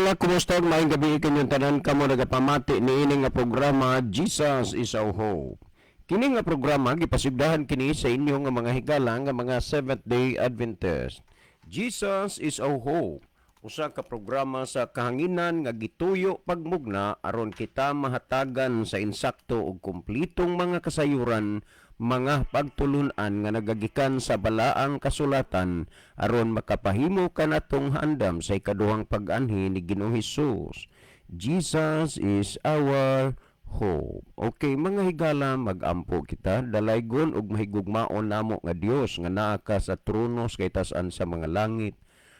higala, kumusta? Maayong gabi kanyang tanan kamo nagapamati ni ini nga programa Jesus is our hope. Kini nga programa gipasigdahan kini sa inyo nga mga higala nga mga Seventh-day Adventist. Jesus is our hope. Usa ka programa sa kahanginan nga gituyo pagmugna aron kita mahatagan sa insakto ug kumplitong mga kasayuran, mga pagtulunan nga nagagikan sa balaang kasulatan aron makapahimo kanatong handam sa ikaduhang pag-anhi ni Ginoong Hesus. Jesus is our hope. Okay, mga higala, magampo kita dalaygon ug mahigugmaon namo nga Dios nga naa ka sa trono kay tas-an sa mga langit.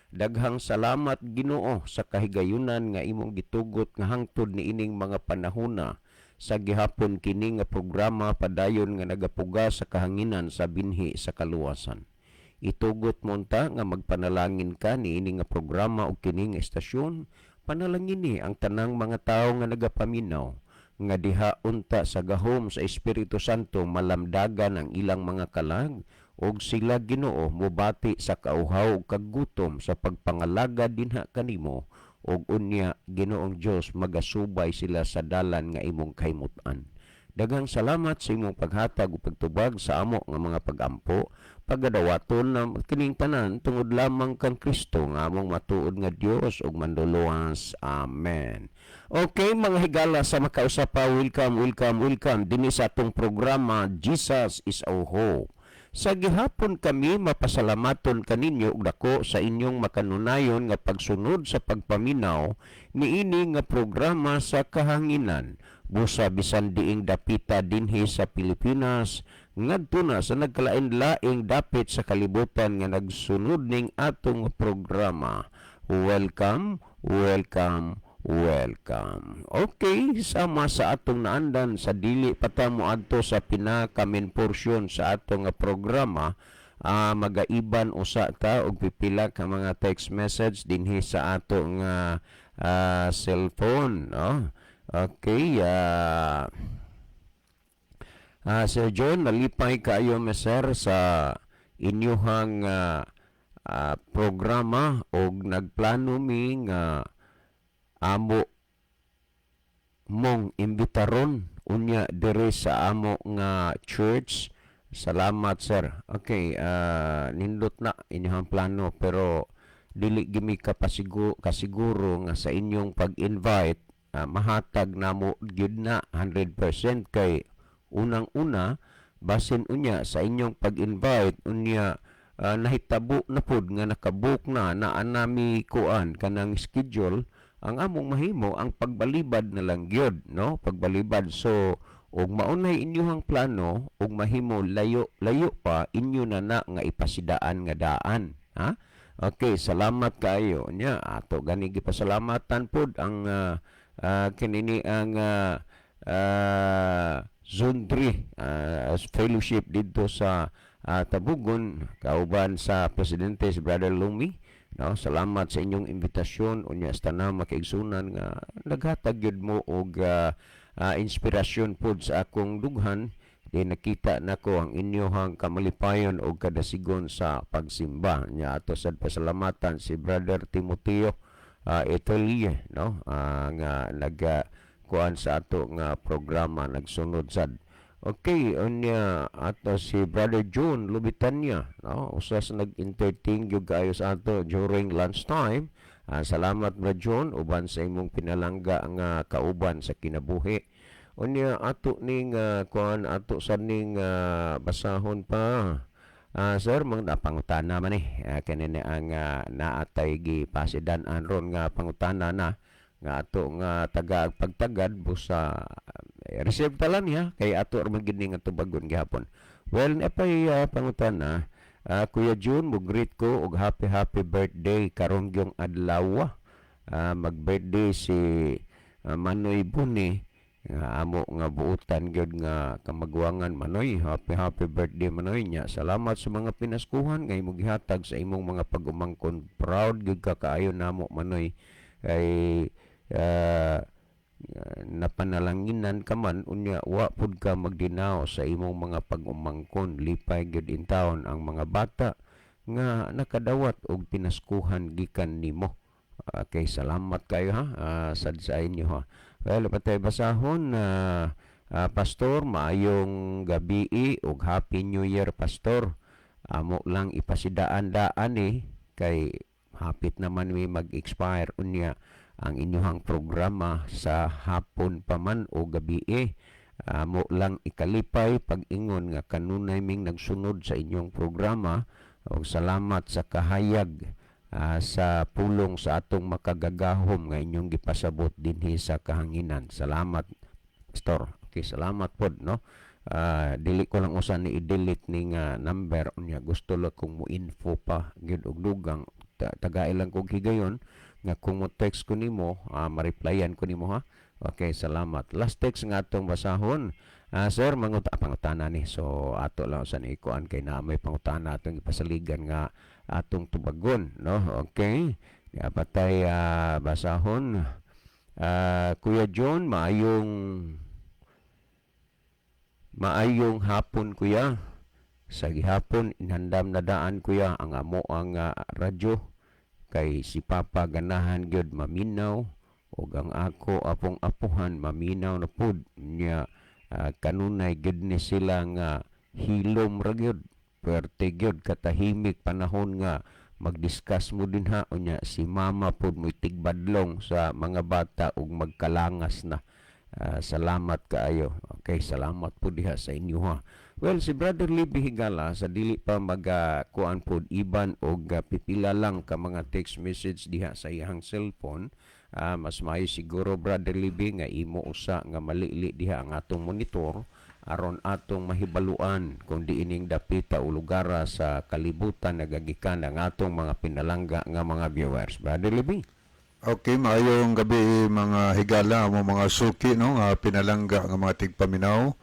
Daghang salamat Ginoo sa kahigayunan nga imong gitugot nga hangtod ni ining mga panahona sa gihapon kini nga programa padayon nga nagapuga sa kahanginan sa binhi sa kaluwasan. Itugot mo unta nga magpanalangin ka ni ini nga programa o kini nga estasyon. Panalangin ni ang tanang mga tawo nga nagapaminaw nga diha unta sa gahom sa Espiritu Santo malamdagan ang ilang mga kalag og sila Ginoo mobati sa kauhaw ug kagutom sa pagpangalaga dinha kanimo og unya Ginoong Dios magasubay sila sa dalan nga imong kahimut-an. Daghang salamat sa imong paghatag ug pagtubag sa amo nga mga pagampo, pagadawaton na kining tanan tungod lamang kang Kristo nga among matuod nga Dios ug manluluwas. Amen. Okay mga higala, sa makausap pa, welcome dinhi sa atong programa Jesus is our hope. Sa gihapon kami mapasalamaton kaninyo ug dako sa inyong makanunayon nga pagsunod sa pagpaminaw niini nga programa sa kahanginan. Busa bisan diing dapita dinhi sa Pilipinas ngadto na sa nagkalain-laing dapit sa kalibutan nga nagsunod ning atong programa. Welcome. Okay, sama sa atong naandan sa dili patamo adto sa pinakamin porsyon sa atong programa, magaiban usa ta og pipila ka mga text message dinhi sa atong cellphone, no? Okay, Sir John, nalipay kayo Sir sa inyuhang programa og nagplano mi nga amo mong imbitaron unya dire sa amo nga church. Salamat Sir. Okay, nindot na inyong plano pero dili gimi ka kasiguro nga sa inyong pag-invite mahatag namo gyud na 100% kay unang-una basin unya sa inyong pag-invite unya nahitabo na pud nga nakabook na anami kuan kanang schedule. Ang among mahimo ang pagbalibad na lang gyud, no? Pagbalibad. So og maunay inyong plano og mahimo layo pa inyo na nga ipasidaan nga daan, ha? Okay, salamat kayo nya. Ato gani gipasalamatan pud ang kinini ang Zone 3 fellowship dito sa Tabugon kauban sa presidente si Brother Lumi. No, salamat sa inyong imbitasyon unya sa tanang makaigsunan nga naghatag gyud mo og inspirasyon pud sa akong dughan. Di nakita nako ang inyong kamalipayon og kadasigon sa pagsimba. Nya ato sad pasalamatan si Brother Timoteo Italy, no, nga kuan sa ato nga programa nagsunod sad. Okay, unya ato si Brother John Lubitanya, no? Usas nag-entertain gyud kayo sa ato during lunchtime. Salamat Brother John uban sa imong pinalangga nga kauban sa kinabuhi. Unya ato ning kuan ato sa ning basahon pa. Sir, mga pangutana man kanina ang naatay gipasidan ron nga pangutana na nga ato nga tagag pagtagad busa receive talan niya kay ato man gid nga tubagon gihapon. Well, napay pangutana, Kuya June, mo greet ko og happy birthday karong gyung adlaw. Mag-birthday si Manoy Buni nga amo nga buutan gyud nga kamagwangan. Manoy, happy birthday Manoy nya. Salamat sa mga pinaskuhan nga imong gihatag sa imong mga pagumangkon. Proud gyud ka kaayo namo Manoy kay napanalanginan ka man unya wa pud ka magdinaw sa imong mga pag-umangkon. Lipay gyud in taon ang mga bata nga nakadawat og pinaskuhan gikan nimo. Okay, salamat kayo ha. Sad sa inyo ha. Well, patay basahon na Pastor, maayong gabi ug Happy New Year, Pastor. Amo lang ipasidaan-daan kay hapit naman may mag-expire unya ang inyong programa sa hapon pa man o gabi Amo lang ikalipay pag-ingon nga kanunay ming nagsunod sa inyong programa ug salamat sa kahayag sa pulong sa atong makagagahom nga inyong gipasabot dinhi sa kahanginan. Salamat, Pastor. Okay, salamat pod, no? Dili ko lang usan ni i-delete ning number unya gusto lang kung mo info pa gyud og dugang tagay lang kog higayon nga kung mo text ko nimo ma-replyan ko nimo ha. Okay, salamat. Last text nga atong basahon. Sir, pangutana ni. So ato lang sa ikuan kay na may pangutana atong ipasaligan nga atong tubagon, no? Okay. Patay basahon. Kuya John, maayong hapon kuya. Sa gihapon inhandam na daan kuya ang amo ang radyo kay si Papa ganahan gyud maminaw ug ang ako apong apuhan maminaw na pud niya kanunay gyud ni sila nga hilom ra gyud perte gyud katahimik panahon nga mag-discuss mo din ha unya si mama pud mo tigbadlong sa mga bata ug magkalangas na. Salamat kaayo. Okay, salamat po diha sa inyo ha. Well, si Brother Libby Higala sa dili pa kuan pod iban og pipila lang ka mga text message diha sa iyang cellphone. Mas maayo siguro Brother Libby nga imo usa nga malili diha ang atong monitor aron atong mahibaluan kung diining dapita o lugara sa kalibutan nagagikan ang atong mga pinalangga nga mga viewers. Brother Libby. Okay, maayong gabi mga higala mo mga suki no nga pinalangga nga mga tigpaminaw.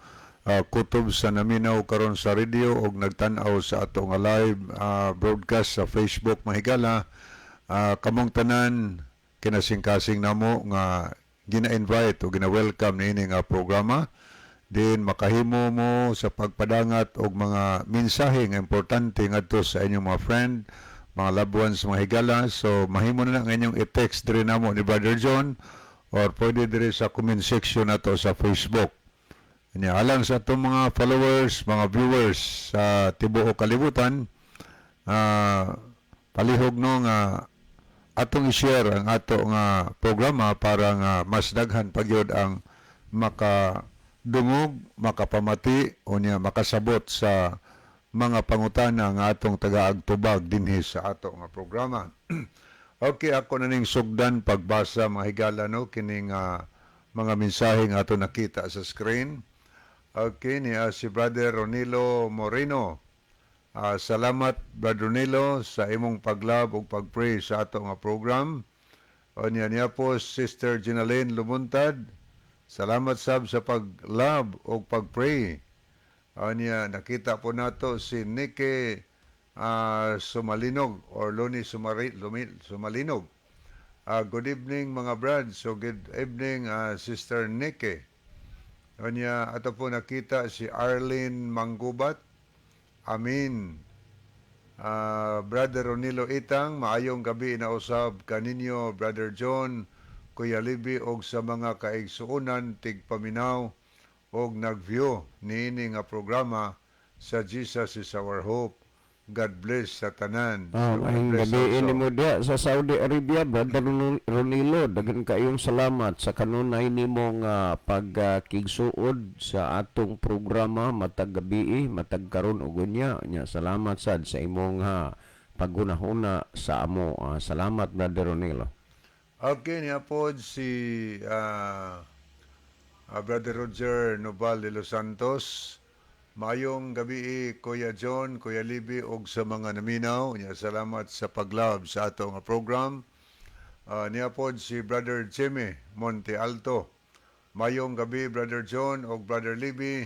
Kutob sa naminaw karon sa radio og nagtan-aw sa ato nga live broadcast sa Facebook mga higala. Kamong tanan kinasing-kasing namo nga gina-invite o gina-welcome niini nga programa. Din makahimo mo sa pagpadangat og mga mensahe nga importante ngadto sa inyong mga friend, mga loved ones, mga higala. So mahimo na nga inyong i-text diri namo ni Brother John or pwede diri sa comment section nato sa Facebook. Alang sa itong mga followers, mga viewers sa tibuok kalibutan, palihog no nga atong i-share ang ato nga programa para nga mas daghan pagyod ang makadungog, makapamati o niya makasabot sa mga pangutana nga atong taga-agtubag dinhi sa ato nga programa. Okay, ako na ning sugdan pagbasa mga higala no kining mga mensahe nga ato nakita sa screen. Okay, niya si Brother Ronilo Moreno. Salamat Brother Ronilo sa imong paglab ug pagpray sa ato nga program. O niya po Sister Ginaline Lumuntad. Salamat sab sa paglab ug pagpray. O niya nakita po nato si Nike Sumalinog or Loni Sumalinog. Good evening mga brad. So good evening Sister Nike. Kanya ato po nakita si Arlene Manggubat. Amin. Brother Ronilo Itang, maayong gabi na usab kaninyo, Brother John, Kuya Libby, og sa mga kaigsuunan, tigpaminaw, og nag-view niini nga programa sa Jesus is Our Hope. God bless sa tanan. Ang gabi ini mo diya sa Saudi Arabia, Brother Ronilo, dagan kayong salamat sa kanunay nimong pagkigsuod sa atong programa matag gabi, matag karon ug unya. Salamat sad sa imong paghunahuna sa amo. Salamat Brother Ronilo. Okay, niya po si Brother Roger Nobal de los Santos. Mayong gabi Kuya John, Kuya Libby og sa mga naminaw. Salamat sa paglab sa ato nga program. Niya po si Brother Jimmy Monte Alto. Mayong gabi Brother John og Brother Libby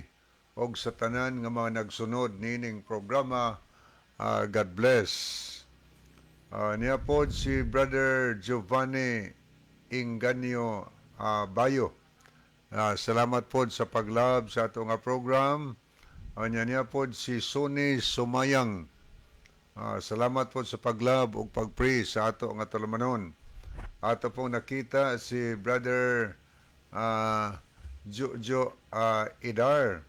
og sa tanan nga mga nagsunod nining programa. God bless. Niya po si Brother Giovanni Inganio Bayo. Salamat po sa paglab sa ato nga program. Niya po si Suni Sumayang. Salamat po sa paglab ug pagpray sa ato nga talamanon. ato pong nakita si Brother Jojo Idar.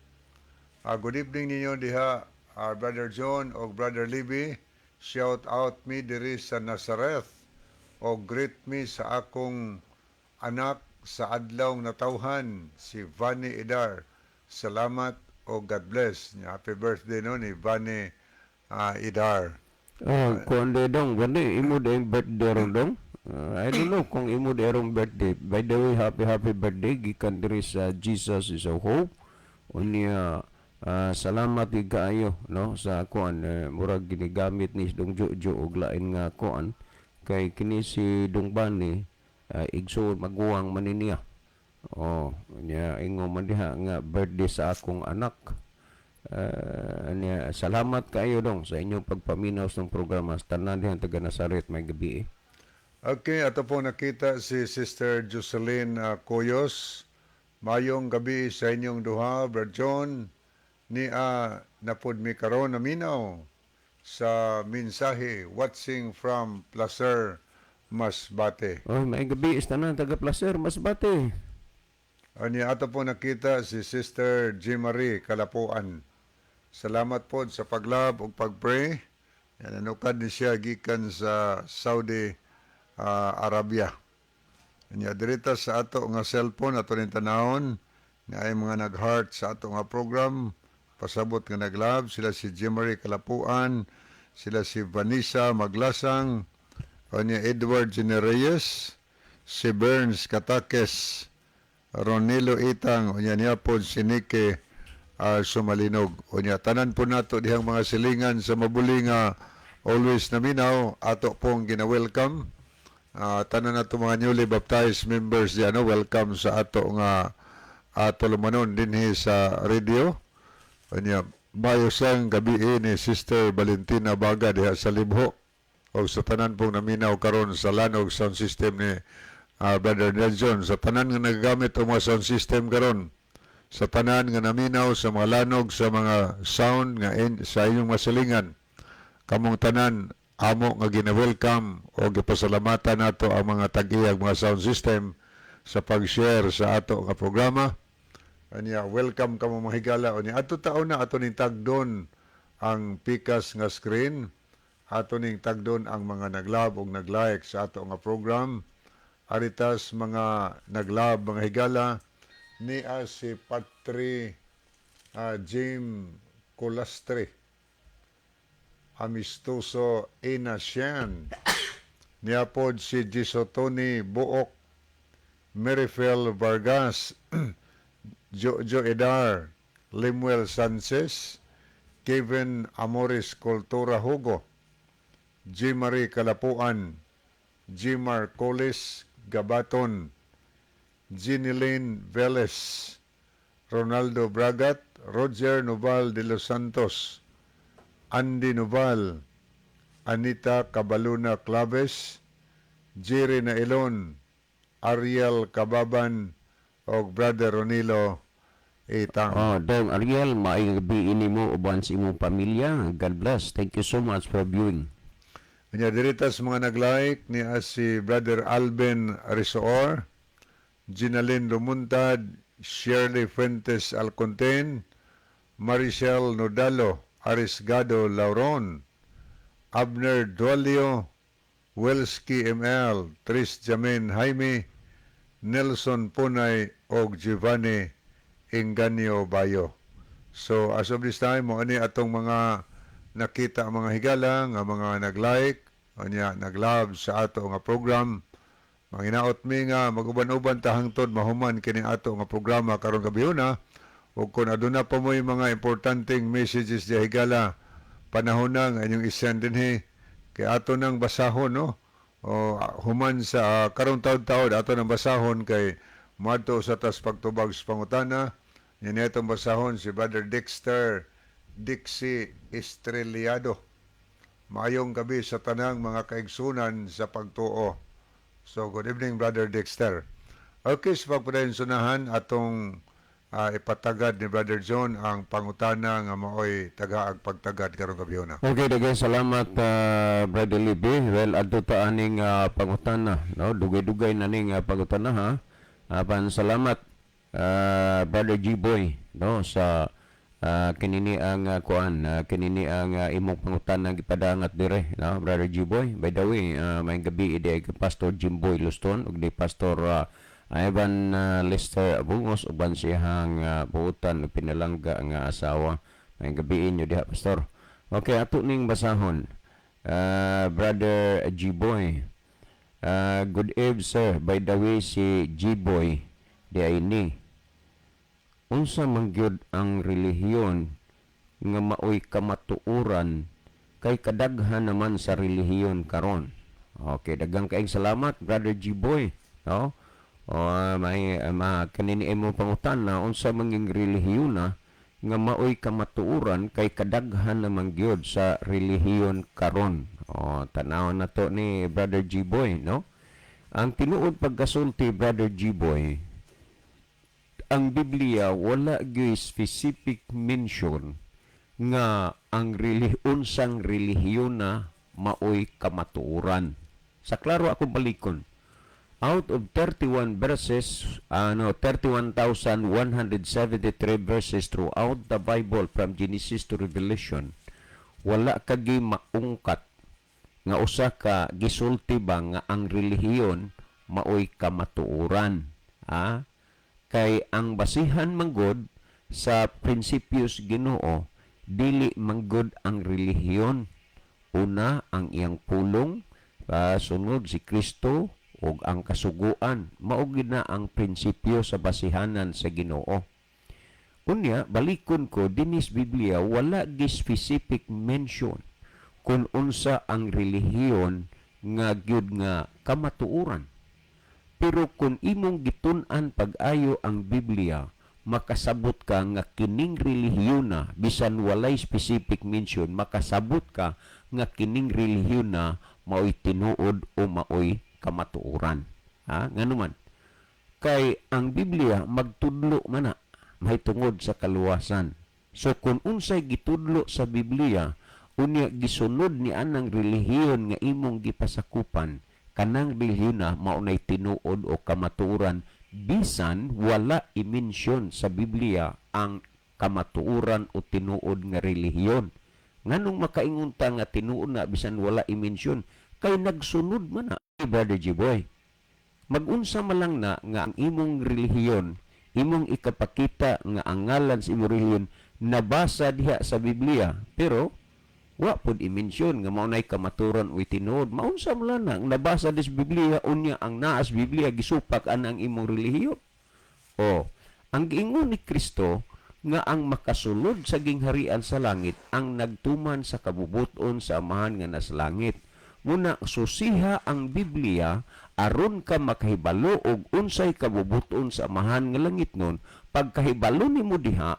Good evening ninyo diha, Brother John o Brother Libby. Shout out me diri sa Nazareth o greet me sa akong anak sa adlaw natawhan, si Vani Idar. Salamat o God bless. Happy birthday no ni Vani Idar. Kung ano dong, gani, imo da yung birthday ron dong? I don't know kung imo da yung birthday. By the way, happy birthday. Gikan diri sa Jesus is a Hope. Unya, salamat gid kaayo no sa kuan murag ginigamit ni Dong Jojo og lain nga kuan kay kini si Dong Bani igsoon maguwang man niya. Oh, nya ingo man diha nga birthday sa akong anak. Salamat kayo dong sa inyong pagpaminaw sa programa sa tanan dihan taga Nazaret may gabi. Okay, ato po nakita si Sister Jocelyn Coyos. Mayong gabi sa inyong duha, Brother John. Napod mi karon naminaw sa mensahe watching from Placer, Masbate. Oh, may gabi sa tanan taga Placer, Masbate. Ato po nakita si Sister G. Marie Kalapuan. Salamat po sa paglab ug pagpray. Nanukad ni siya gikan sa Saudi Arabia. Dirita sa ato nga cellphone ato rin tanahon nga ay mga nag-heart sa ato nga program. Pasabot nga naglab sila si G. Marie Kalapuan, sila si Vanessa Maglasang, Edward Genereyes, si Burns Katakes, Ronilo Itang, niya po si Nike Sumalinog. Tanan po nato dihang mga silingan sa mabuli nga always naminaw, ato pong gina-welcome. Tanan nato mga newly baptized members diyan, welcome sa ato nga tulumanon dinhi sa radio. Mayosang gabi ni Sister Valentina Baga diha sa Libho. O sa tanan pong naminaw karon sa lanog sound system ni Brother Nelson, sa tanan nga nagagamit o mga sound system karon, sa tanan nga naminaw sa mga lanog sa mga sound nga sa inyong masilingan, kamong tanan amo nga gina-welcome o gipasalamatan nato ang mga tag-iyang mga sound system sa pag-share sa ato nga programa. Welcome kamo mga higala. Ato taon na ato ning tagdon ang pikas nga screen, ato ning tagdon ang mga naglab ug nag-like sa ato nga program. Aritas mga naglab mga higala ni si Patri Jim Colastre, Amistoso Inasyan, niapod si Gisotoni Buok, Merifel Vargas, Jojo Edar, Limuel Sanchez, Kevin Amores Cultura Hugo, G. Marie Kalapuan, G. Marcoles Gabaton, Ginilene Velez, Ronaldo Bragat, Roger Noval de los Santos, Andy Noval, Anita Cabaluna Claves, Jerry Nailon, Ariel Cababan, o Brother Ronilo Itang. Dong Ariel, maayong gabi ini mo uban sa imong pamilya. God bless. Thank you so much for viewing. Diritas mga nag-like ni si Brother Alben Risoor, Ginalyn Lumuntad, Shirley Fuentes Alconten, Maricel Nodalo, Arisgado Lauron, Abner Dualio, Welski ML, Tris Jamin Jaime, Nelson Punay o Giovanni Inganio Bayo. So as of this time, mo ani atong mga nakita mga higala nga mga nag-like o niya nag-love sa ato nga program. Manginaot mi nga maguban-uban ta hangtod mahuman kini ato nga programa karon gabihon ug kun aduna pa mo'y mga importanteng messages di higala panahon na nga inyong isend dinhi kay ato nang basahon no. O human sa karong taud-taud ato nang basahon kay madto sa tas pagtubag sa pangutana. Yan itong basahon si Brother Dexter Dixie Estreliado. Maayong gabi sa tanang mga kaigsunan sa pagtuo. So good evening Brother Dexter. Okay, sa pagpadayon sunahan atong ipatagad ni Brother John ang pangutana nga maoy tagaag pagtagad karong gabihon na. Okay, daghang salamat Brother Libby. Well, adto ta aning pangutana, no? Dugay-dugay na ning pangutana ha. Salamat Brother G-Boy, no, sa kinini ang kinini ang imong pangutana gipadangat dire, no, Brother G-Boy. By the way, may gabi ide kay Pastor Jimboy Luston ug di Pastor Ivan Lester Bungos uban siyang buutan pinalangga nga asawa. May gabi inyo diha, Pastor. Okay, ato ning basahon. Brother G-Boy. Good eve, sir. By the way, si G-Boy di ay ni. Unsa man gyud ang relihiyon nga maoy kamatuoran kay kadaghan naman sa relihiyon karon. Okay, daghang kaayong salamat, Brother G-Boy. No? May kanini mo pangutan na unsa manging relihiyon na nga maoy kamatuoran kay kadaghan naman gyud sa relihiyon karon. Tanaw na to ni Brother G-Boy, no? Ang tinuod pagkasulti, Brother G-Boy, ang Biblia wala gyud specific mention nga ang unsang relihiyon na maoy kamatuoran. Sa klaro ako balikon, out of 31 verses, 31,173 verses throughout the Bible from Genesis to Revelation, wala kagi maungkat nga usa ka gisulti ba nga ang relihiyon maoy kamatuoran. Kay ang basihan manggod sa prinsipyos Ginoo, dili manggod ang relihiyon. Una, ang iyang pulong, sunod si Kristo, ug ang kasuguan, mao gid na ang prinsipyo sa basihanan sa Ginoo. Unya, balikon ko, dinis Biblia, wala gi specific mention kung unsa ang relihiyon nga gyud nga kamatuoran. Pero kung imong gitun-an pag-ayo ang Biblia, makasabot ka nga kining relihiyon na, bisan walay specific mention, makasabot ka nga kining relihiyon na maoy tinuod o maoy kamatuoran. Ngano man? Kay ang Biblia magtudlo man na, may tungod sa kaluwasan. So kung unsay gitudlo sa Biblia, unya gisunod ni anang relihiyon nga imong gipasakupan, kanang relihiyon na maunay tinuod o kamatuoran, bisan wala i-mention sa Biblia ang kamatuoran o tinuod nga relihiyon. Nganong makaingunta nga tinuod na bisan wala i-mention? Kay nagsunod man na, Brother G-Boy. Mag-unsa man lang na nga ang imong relihiyon, imong ikapakita nga ang ngalan sa imong relihiyon nabasa diha sa Biblia, pero wa pud i-mention nga maunay kamaturan o tinuod. Maunsa man lang na ang nabasa di sa Biblia, unya ang naas Biblia gisupak ang imong relihiyon. Ang giingon ni Kristo nga ang makasulod sa gingharian sa langit ang nagtuman sa kabubuton sa amahan nga nasa langit. Muna susiha ang Biblia aron ka makahibalo og unsay kabubuton sa amahan nga langit nun. Pagkahibalo nimo diha,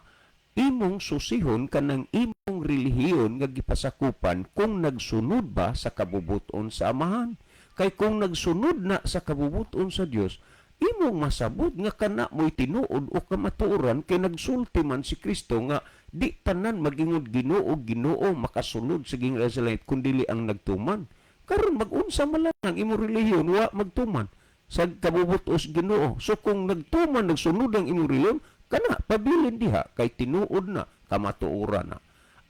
imong susihon kanang imong relihiyon nga gipasakupan kung nagsunod ba sa kabubuton sa amahan. Kay kung nagsunod na sa kabubuton sa Dios, imong masabot nga kana mo'y tinuod o kamatuoran kay nagsulti man si Kristo nga di tanan magingod Ginoo makasunod sa gingharian sa langit kundi ang nagtuman. Karon mag-unsa man lang ang imong relihiyon wa magtuman sa kabubutos Ginoo. So kung nagtuman nagsunod ang imong relihiyon, kana pabilin diha kay tinuod na kamatuoran na.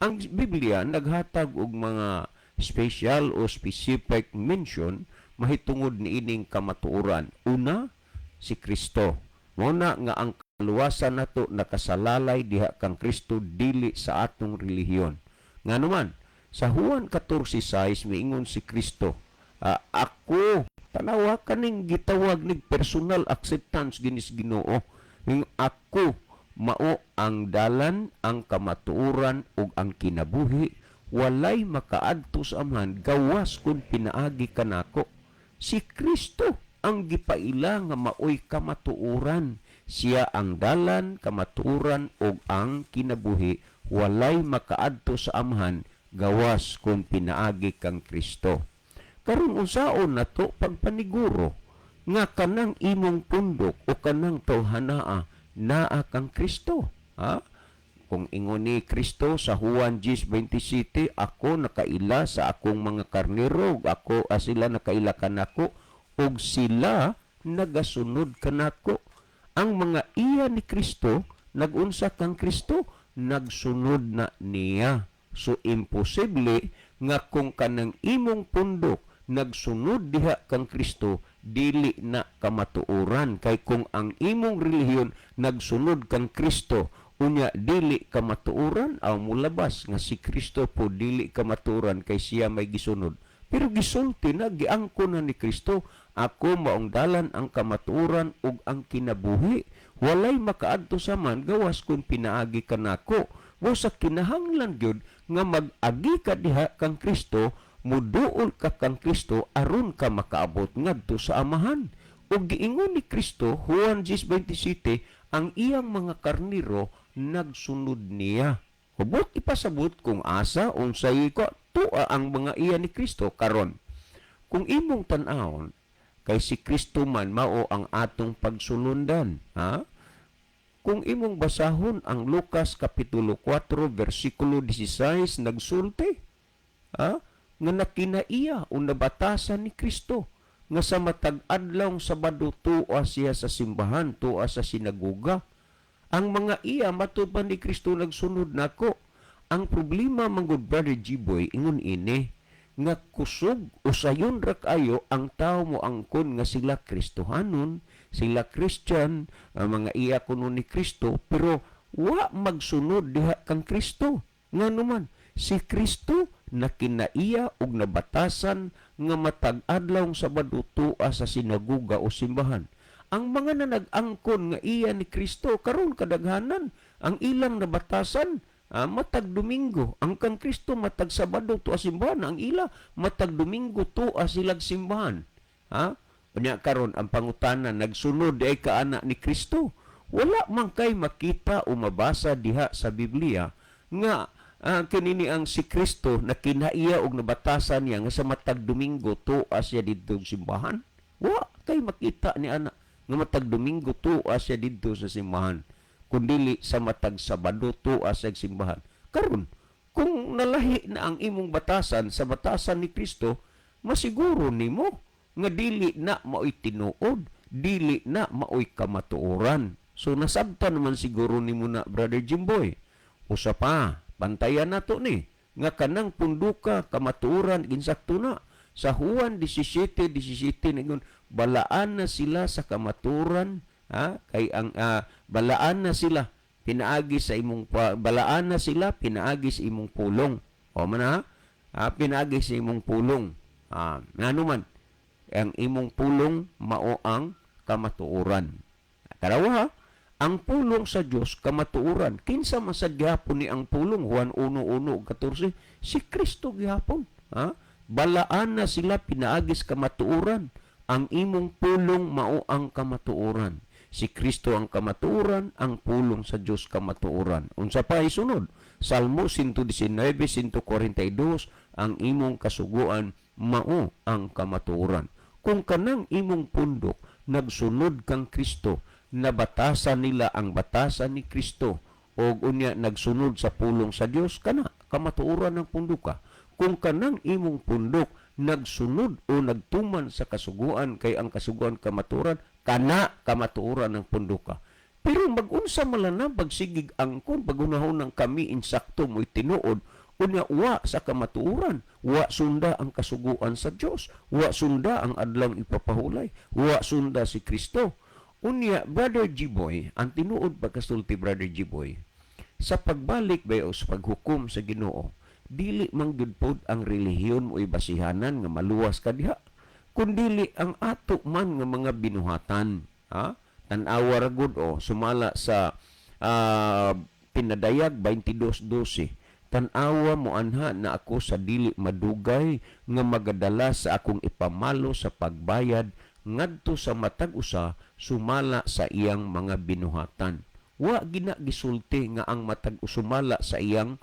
Ang Biblia naghatag og mga special o specific mention mahitungod niining kamatuoran. Una, si Kristo. Muna nga ang kaluwasan nato nakasalalay diha kang Kristo dili sa atong relihiyon. Nganuman, sa Juan 14:6 miingon si Kristo, ako tanawa kaning gitawag nig personal acceptance ginis Ginoo. Ning ako mao ang dalan, ang kamatuoran ug ang kinabuhi, walay makaadto sa amahan gawas kun pinaagi kanako. Si Kristo ang gipaila nga maoy kamatuoran. Siya ang dalan, kamatuoran ug ang kinabuhi, walay makaadto sa amahan gawas kung pinaagi kang Kristo. Karon unsaon nato pagpaniguro nga kanang imong pundok o kanang tawhanaa naa kang Kristo. Ha? Kung ingon ni Kristo sa Juan 10:27, ako nakaila sa akong mga karnero, ako sila nakaila kanako, ug sila nagasunod kanako. Ang mga iya ni Kristo, nagunsa kang Kristo, nagsunod na niya. So, imposible nga kung kanang imong pundok, nagsunod diha kang Kristo, dili na kamatuoran. Kay kung ang imong relihiyon, nagsunod kang Kristo, unya dili kamatuoran, aw mulabas nga si Kristo po dili kamatuoran kay siya may gisunod. Pero gisulti na, giangko na ni Kristo, ako maong dalan ang kamatuoran ug ang kinabuhi. Walay makaadto sa man, gawas kung pinaagi ka nako. Wa sa kinahanglan gyud nga mag-agi ka diha kang Kristo, muduol ka kang Kristo aron ka makaabot ngadto sa amahan. Ug giingon ni Kristo, Juan 10:27, ang iyang mga karniro nagsunod niya. Hubot ipasabot kung asa unsay ko tua ang mga iya ni Kristo karon. Kung imong tan-awon kay si Kristo man mao ang atong pagsulundan, ha? Kung imong basahon ang Lucas kapitulo 4 versikulo 16 nagsulti, ha? Nga nakinaiya o nabatasan ni Kristo nga sa matag adlaw Sabado tuwa siya sa simbahan, tuwa sa sinagoga. Ang mga iya matud pa ni Kristo nagsunod nako. Ang problema manggod Brother G-Boy ingon ini nga kusog usayon ra kayo ang tao mo angkon nga sila Kristohanon, sila Christian, ang mga iya kuno ni Kristo, pero wa magsunod diha kang Kristo. Nganuman si Kristo nakinaiya og nabatasan nga matag adlaw Sabado tuwa sa sinagoga o simbahan. Ang mga nanag-angkon nga iya ni Kristo karon kadaghanan ang ilang nabatasan matag Domingo. Ang kang Kristo matag Sabado tuwa simbahan, ang ila matag Domingo tuwa silag simbahan. Ha? Unya karon ang pangutana nagsunod ay kaana ni Kristo. Wala man kay makita o mabasa diha sa Biblia nga kinini ang si Kristo na kinaiya og nabatasan niya nga sa matag Domingo tuwa siya didto sa simbahan. Wa kay makita ni ana nga matag Domingo tuwa siya didto sa simbahan, kundili sa matag Sabado tuwa sa simbahan. Karon, kung nalahi na ang imong batasan sa batasan ni Kristo, masiguro nimo nga dili na maoy tinuod, dili na maoy kamatuoran. So nasabtan naman siguro nimo na Brother Jimboy. Usa pa, bantayan nato ni nga kanang punduka kamatuoran ginsakto na sa Juan 17:17 ningon balaan na sila sa kamatuoran, ha? Kay ang balaan na sila pinaagi sa imong balaan na sila pinaagi sa imong pulong. O man ha? Pinaagi sa imong pulong. Ngano man ang imong pulong mao ang kamatuoran. Karawa, ang pulong sa Dios kamatuoran. Kinsa man sad gihapon ni ang pulong? Juan 1:1-14, si Kristo gihapon. Ha? Balaan na sila pinaagis kamatuoran. Ang imong pulong mao ang kamatuoran. Si Kristo ang kamatuoran, ang pulong sa Dios kamatuoran. Unsa pa isunod? Salmo 119:142, ang imong kasuguan mao ang kamatuoran. Kung kanang imong pundok nagsunod kang Kristo, nabatasan nila ang batasan ni Kristo o unya nagsunod sa pulong sa Dios, kana kamatuoran ng punduka. Kung kanang imong pundok nagsunod o nagtuman sa kasuguan, kay ang kasuguan kamatuoran, kana kamatuoran ng punduka. Pero mag-unsa malana pagsigig angkon pagunahon ng kami insakto mo'y tinuod, unya wa sa kamatuoran, wa sunda ang kasuguan sa Dios, wa sunda ang adlang ipapahulay, wa sunda si Kristo. Unya, Brother G-Boy, ang tinuod pagkasulti Brother G-Boy, sa pagbalik ba o sa paghukom sa Ginoo, dili man gyud pod ang relihiyon o basihanan nga maluwas ka diha, kundili ang ato man nga mga binuhatan. Ha? Tan-awa ra gud o sumala sa Pinadayag 22:12. Tan-awa mo anha na ako sa dili madugay nga magadala sa akong ipamalo sa pagbayad ngadto sa matag usa sumala sa iyang mga binuhatan. Wa gina gisulti nga ang matag sumala sa iyang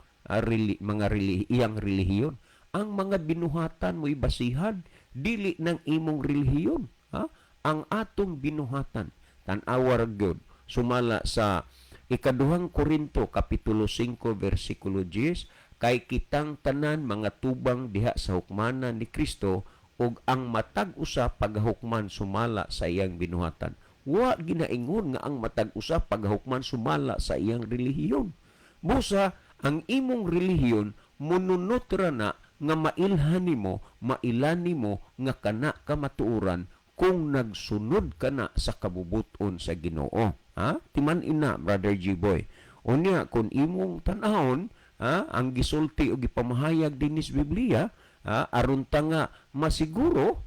iyang relihiyon. Ang mga binuhatan mo ibasihan dili ng imong relihiyon, ha? Ang atong binuhatan tan-awa ra gyud sumala sa ikaduhang Korinto kapitulo 5 versikulo 10, kay kitang tanan mga tubang diha sa hukmanan ni Kristo ug ang matag usa pagahukman sumala sa iyang binuhatan. Wa ginaingon nga ang matag usa pagahukman sumala sa iyang relihiyon. Busa ang imong relihiyon mununot ra na nga mailhan nimo, mailan nimo nga kana ka matuoran kung nagsunod ka na sa kabubuton sa Ginoo. Ha? Timan ina, Brother G-Boy. Unya, kung imong tanahon, ang gisulti o gipamahayag dinis Biblia, aron ta nga masiguro,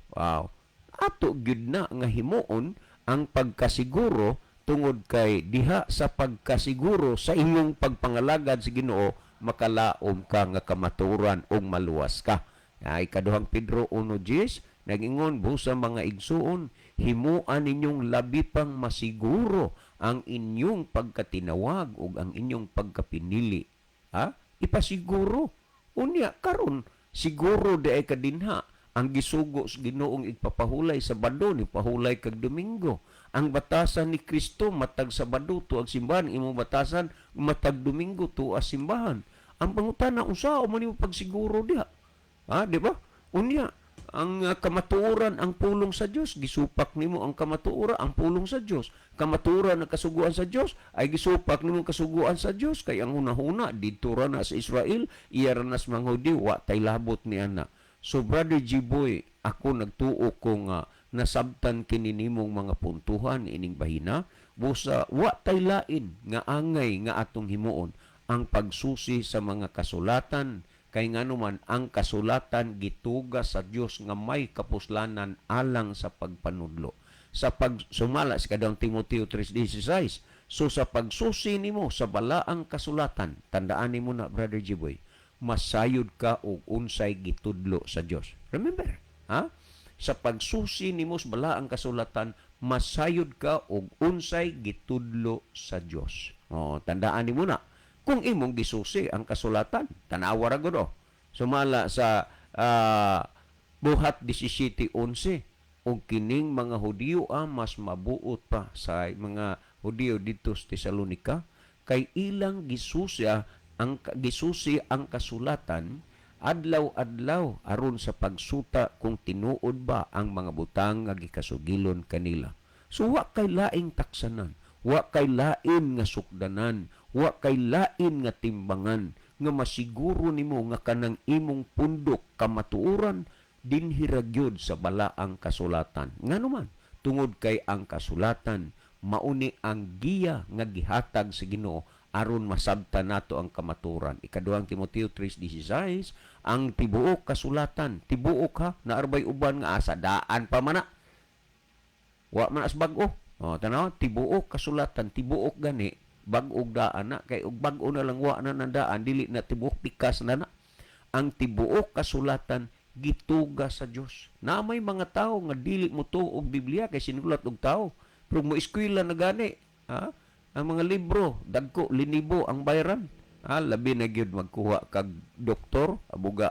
ato gyud na nga himuon ang pagkasiguro tungod kay diha sa pagkasiguro sa inyong pagpangalagad sa Ginoo, makalaom ka nga kamaturan o maluwas ka. Ikaduhang Pedro 1:10, nagingon, busa mga igsuon, himuan ninyong labi pang masiguro ang inyong pagkatinawag o ang inyong pagkapinili. Ipasiguro. Unya, karon siguro di ay kadinha ang gisugo sa Ginoong igpapahulay sa Sabado ni pahulay kag Domingo. Ang batasan ni Kristo matag Sabado tuag simbahan, imong batasan matag Domingo tuag simbahan. Ang pangutana usa man nimo pagsiguro diha. Di ba? Unya, ang kamatuoran ang pulong sa Dios, gisupak nimo ang kamatuoran ang pulong sa Dios. Kamatuoran ang kasuguan sa Dios ay gisupak nimo kasuguan sa Dios, kay ang hunahuna didto ra na sa Israel, iya ra nas mga Hudiyo, wa tay labot ni ana. So Brother G-Boy, ako nagtuo kung nasabtan kini nimong mga puntuhan ining bahina, busa wa tay lain nga angay nga atong himuon ang pagsusi sa mga kasulatan, kay nganuman ang kasulatan gituga sa Dios nga may kapuslanan alang sa pagpanudlo. Sa pagsumala sa kadang Timoteo 3:16, so sa pagsusi nimo sa balaang kasulatan, tandaan nimo na Brother G-Boy, masayod ka og unsay gitudlo sa Dios. Remember, sa pagsusi nimo sa balaang kasulatan, masayod ka og unsay gitudlo sa Dios. Tandaan nimo na, kung imong gisusi ang kasulatan, tanawa ra gud. Sumala sa Buhat 17:11, og kining mga Hudiyo mas mabuot pa sa mga Hudiyo dito sa Tesalonika, kay ilang gisusi ang kasulatan adlaw-adlaw aron sa pagsuta kung tinuod ba ang mga butang nga gikasugilon kanila. So wa kay laing taksanan, wa kay lain nga sukdanan, wa kay lain nga timbangan nga masiguro nimo nga kanang imong pundok kamatuoran dinhi ra gyud sa balaang kasulatan. Nganuman, tungod kay ang kasulatan mauni ang giya nga gihatag sa Ginoo aron masabtan nato ang kamaturan. Ikaduhang Timoteo 3:16, ang tibuok kasulatan, tibuok naarbay uban nga asa daan pa man na. Wa man as bag-o. Tanaw, tibuok kasulatan, tibuok gani, bag-og daan na, kay og bag-o na lang wa na nandaan, dili na tibuok pikas na. Ang tibuok kasulatan gituga sa Dios. Na may mga tao nga dili mo tuog Biblia kay sinulat og tao, pero mo eskwela na gani, ang mga libro dagko linibo ang bayaran. Labi na gyud magkuha kag doktor,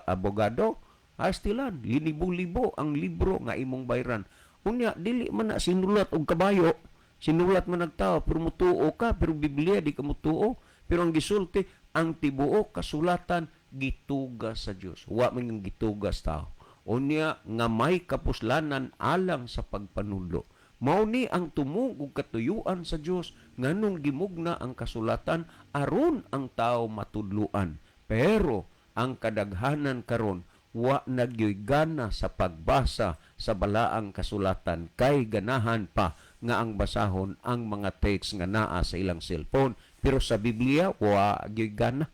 abogado, stilan linibo-libo ang libro nga imong bayaran. Unya, dili man na sinulat og kabayo, sinulat man nagtao, pero mutuo ka, pero Biblia di ka mutuo. Pero ang gisulti, ang tibuok kasulatan gituga sa Dios. Wa man yung gituga sa tao. Unya, nga may kapuslanan alang sa pagpanudlo. Mao ni ang tumong ug katuyuan sa Dios nganong gimugna ang kasulatan aron ang tao matudluan. Pero ang kadaghanan karon wa nagyoy gana sa pagbasa sa balaang kasulatan, kay ganahan pa nga ang basahon ang mga text nga naa sa ilang cellphone, pero sa Biblia wa gyoy gana.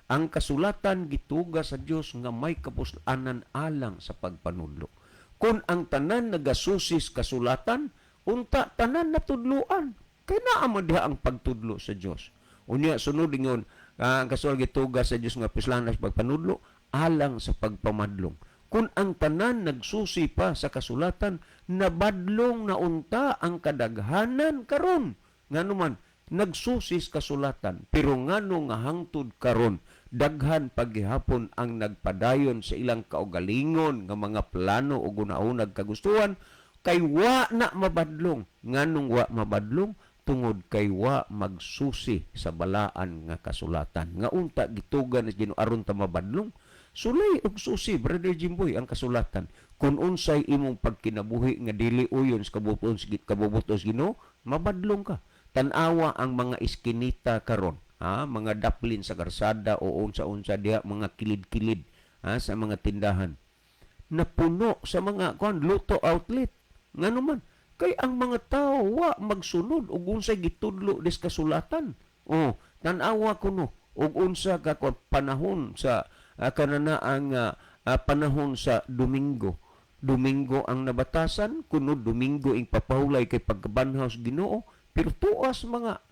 Ang kasulatan gituga sa Dios nga may kapuslanan alang sa pagpanudlo. Kung ang tanan nagasusis kasulatan, unta tanan natudluan, kay naa man diha ang pagtudlo sa Dios. Unya sunod ingon, ang kasulatan gituga sa Dios nga puslanan sa pagpanudlo alang sa pagpamadlong. Kung ang tanan nagsusi pa sa kasulatan, nabadlong na unta ang kadaghanan karon. Nganuman nagsusis kasulatan, pero ngano nga hangtod karon daghan paghihapon ang nagpadayon sa ilang kaugalingon nga mga plano o gunaunag kagustuhan, kay wa na mabadlong. Nganong wa mabadlong? tungod kay wa magsusi sa balaan nga kasulatan. Nga unta gitugan ni Ginoo aron ta mabadlong. Sulay og susi, Brother Jimboy, ang kasulatan. Kung unsay imong pagkinabuhi nga dili uyon sa kabubutos Ginoo, mabadlong ka. Tan-awa ang mga iskinita karon, mga daplin sa karsada o unsa-unsa diha, mga kilid-kilid sa mga tindahan. Napuno sa mga luto outlet. Ngano man, kay ang mga tao wa magsunod og unsay gitudlo des kasulatan. Tan-awa kuno og unsa ka panahon sa kanana ang panahon sa Domingo. Domingo ang nabatasan, kuno Domingo ing papahulay kay pagkabanhaw sa Ginoo, pero tuas mga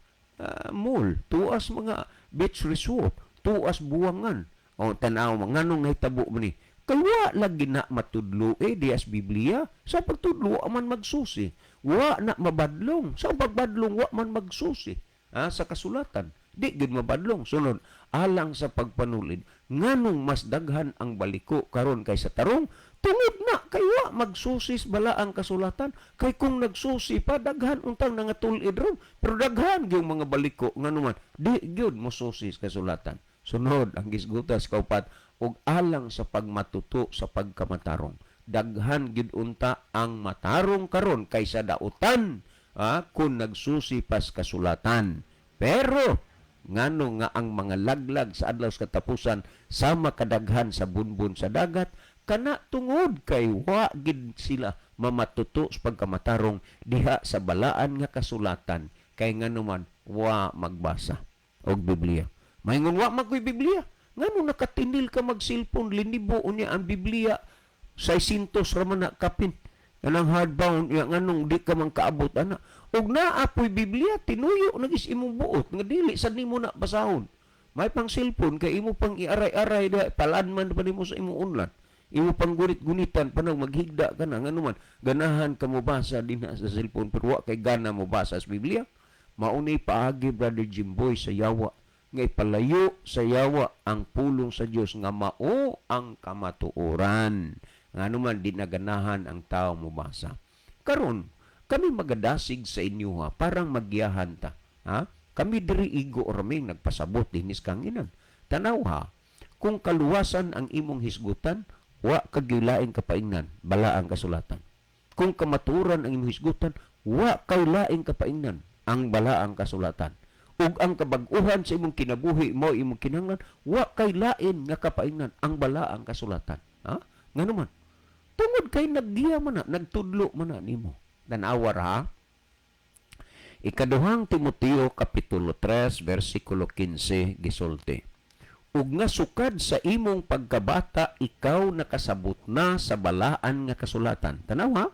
mall, tuas mga beach resort, tuas buwangan. Tanaw nganong nahitabo man ni. Kaya lagi na matudlo dias Biblia. Sa pagtudlo man magsusi. Wa na mabadlong. Sa pagbadlong wa man magsusi. Sa kasulatan. Di gid mabadlong. Sunod, alang sa pagpanulid, nganong mas daghan ang baliko karon kaysa tarong, tungod na kaya magsusis bala ang kasulatan. Kay kung nagsusi pa, daghan untang nangatulid ron. Pero daghan yung mga baliko, ngano man, di gyud mo susis kasulatan. Sunod, ang gisgutas kaupat, og alang sa pagmatuto sa pagkamatarong. Daghan gid unta ang matarong karon kaysa dautan kung nagsusi pas kasulatan. Pero ngano nga ang mga laglag sa adlaw sa katapusan sama kadaghan sa bunbun sa dagat kana tungod kay wa gid sila mamatuto sa pagkamatarong diha sa balaan nga kasulatan kay ngano man wa magbasa og Biblia. Maingon wa magkoy Biblia. Ngano nakatinil ka mag-cellphone, linibo unya ang Biblia, 600 raman na kapin. Kanang hardbound, nganong di ka man kaabot, ana. Og naapoy Biblia, tinuyo, nagis imong buot, nga dili, sad nimo na basahon. May pang cellphone, kay imo pang iaray-aray, paladman pa nimo sa imong unlan. Imo pang gunit-gunitan, panang maghigda ka na, ngano man, ganahan ka mo basa din sa cellphone, pero wa kay gana mo basa sa Biblia. Maunay paagi, Brother Jimboy, sa yawa. Ngay palayo sa yawa ang pulong sa Dios nga mao ang kamatuoran. Ngano man dinaganahan ang tao mo basa. Karon kami magadasig sa inyo parang magyahan ta. Kami diri igo raming nagpasabot dinis kanginan. Tanaw kung kaluwasan ang imong hisgutan, wa kagilaing kapaingnan, bala ang kasulatan. Kung kamaturan ang imong hisgutan, wa kay laing kapaingnan, ang bala ang kasulatan. Ug ang kabag-uhan sa imong kinabuhi mo imong kinahanglan wa kay lain nga kapaingnan ang balaang kasulatan. Ngano man tungod kay nagdiya man na nagtudlo man na nimo. Tanawa Ikaduhang Timoteo kapitulo 3 bersikulo 15 gisulti. Ug nga sukad sa imong pagkabata ikaw nakasabot na sa balaan nga kasulatan. Tanaw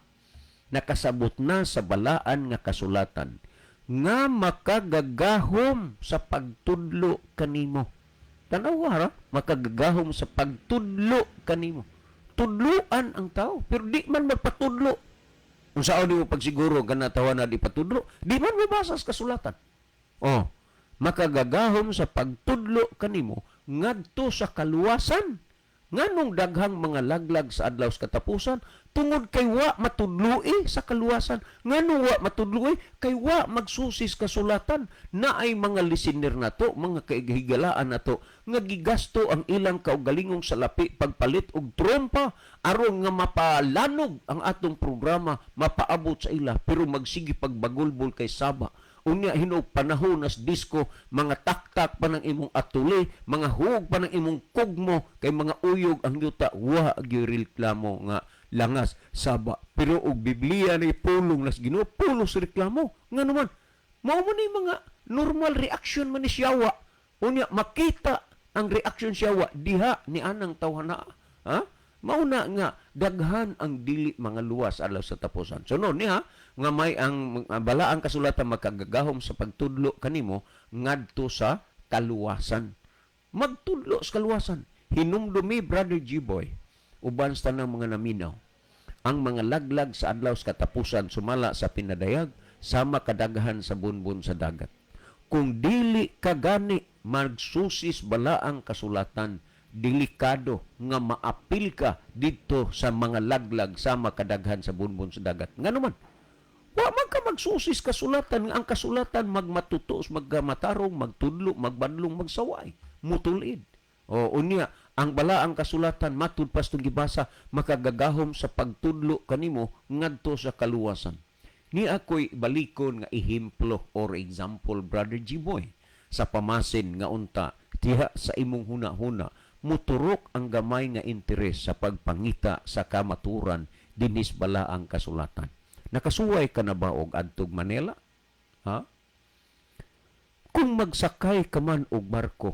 nakasabot na sa balaan nga kasulatan nga makagagahom sa pagtudlo kanimo. Tanawa makagagahom sa pagtudlo kanimo. Tudloan ang tao, pero di man magpatudlo. Kung saan di mo pagsiguro ganatawa na di patudlo, di man mabasa sa kasulatan. Makagagahom sa pagtudlo kanimo ngadto sa kaluwasan. Nganong daghang mga laglag sa adlaw sa katapusan tungod kay wa matudloi sa kaluwasan. Nganong wa matudloi kay wa magsusis kasulatan na ay mga listener nato, mga kaihigalaan nato nga gigasto ang ilang kaugalingong salapi pagpalit og trompa aron nga mapalanog ang atong programa, mapaabot sa ila pero magsigi pagbagulbol kay saba. Unya hinog panahon nas disco, mga taktak pa ng imong atuli, mga hug pa ng imong kugmo, kay mga uyog ang yuta, wa gireklamo nga langas saba. Pero og Biblia ni pulong nas Ginoo, pulos reklamo. Nga naman, mao man ni mga normal reaction man ni siyawa. Unya makita ang reaction siyawa diha ni anang tawhana. Mauna nga daghan ang dili mga luwas adlaw sa tapusan. Sunod niya nga may ang balaang kasulatan magkagagahom sa pagtudlo kanimo ngadto sa kaluwasan. Magtudlo sa kaluwasan. Hinumdumi Brother G-Boy uban sa tanang mga naminaw. Ang mga laglag sa adlaw sa katapusan sumala sa pinadayag sama kadaghan sa bunbun sa dagat. Kung dili ka gani magsusis balaang kasulatan, delikado nga maapil ka dito sa mga laglag sa makadaghan sa bunbun sa dagat. Nga naman, Wa man ka magsusis kasulatan nga ang kasulatan magmatutos, magmatarong, magtudlo, magbadlong, magsaway, mutulid. O unya ang balaang kasulatan matud pas tong gibasa makagagahom sa pagtudlo kanimo ngadto sa kaluwasan. Ni ako'y balikon nga ehemplo or example, Brother G-Boy, sa pamasin nga unta, diha sa imong huna-huna, muturok ang gamay nga interes sa pagpangita sa kamaturan dinis balaang kasulatan. Nakasuway ka na ba og adtog Manila? Ha? Kung magsakay ka man og barko,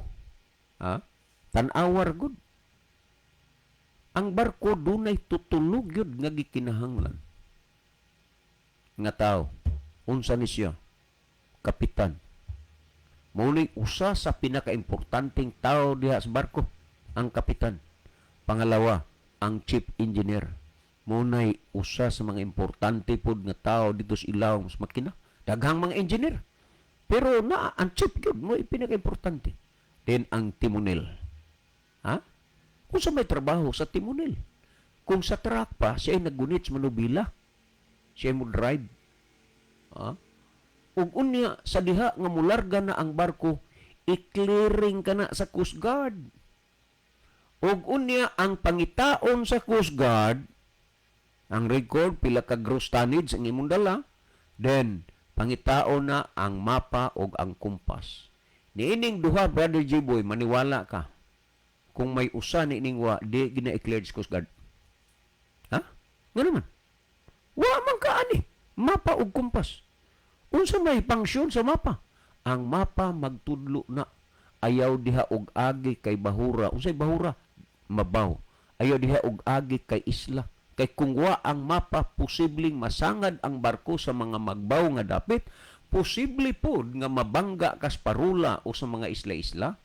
ha? Tan-awar gud. Ang barko dunay tutulog yun nga gikinahanglan. Nga tao, unsa ni siya? Kapitan. Maunay usa sa pinakaimportanteng tao diha sa barko, ang kapitan. Pangalawa, ang chief engineer. Maunay usa sa mga importante pod nga tao dito sa ilawom sa makina. Daghang mga engineer. Pero ang chief gyud mo pinakaimportante. Then ang timonel. Ha? Kung sa may trabaho sa timonel. Kung sa truck pa, siya ay naggunit sa manubila. Siya mo drive. Ha? Ug unya sa diha nga mularga na ang barko, i-clearing ka na sa Coast Guard. Ug unya ang pangitaon sa Coast Guard, ang record pila ka gross tonnage ang imong dala, then pangitaon na ang mapa ug ang kumpas. Niining duha, Brother G-Boy, maniwala ka. Kung may usa ni ining wa, di gina-declare sa Coast Guard. Ha? Nga naman. Wa man ka ani. Mapa ug kumpas. Unsa may pangsyon sa mapa? Ang mapa magtudlo na. Ayaw diha og agi kay bahura. Unsay bahura? Mabaw. Ayaw diha og agi kay isla. Kay kung wa ang mapa, posibleng masangad ang barko sa mga magbaw nga dapit, posible po nga mabangga kas parula o sa mga isla-isla,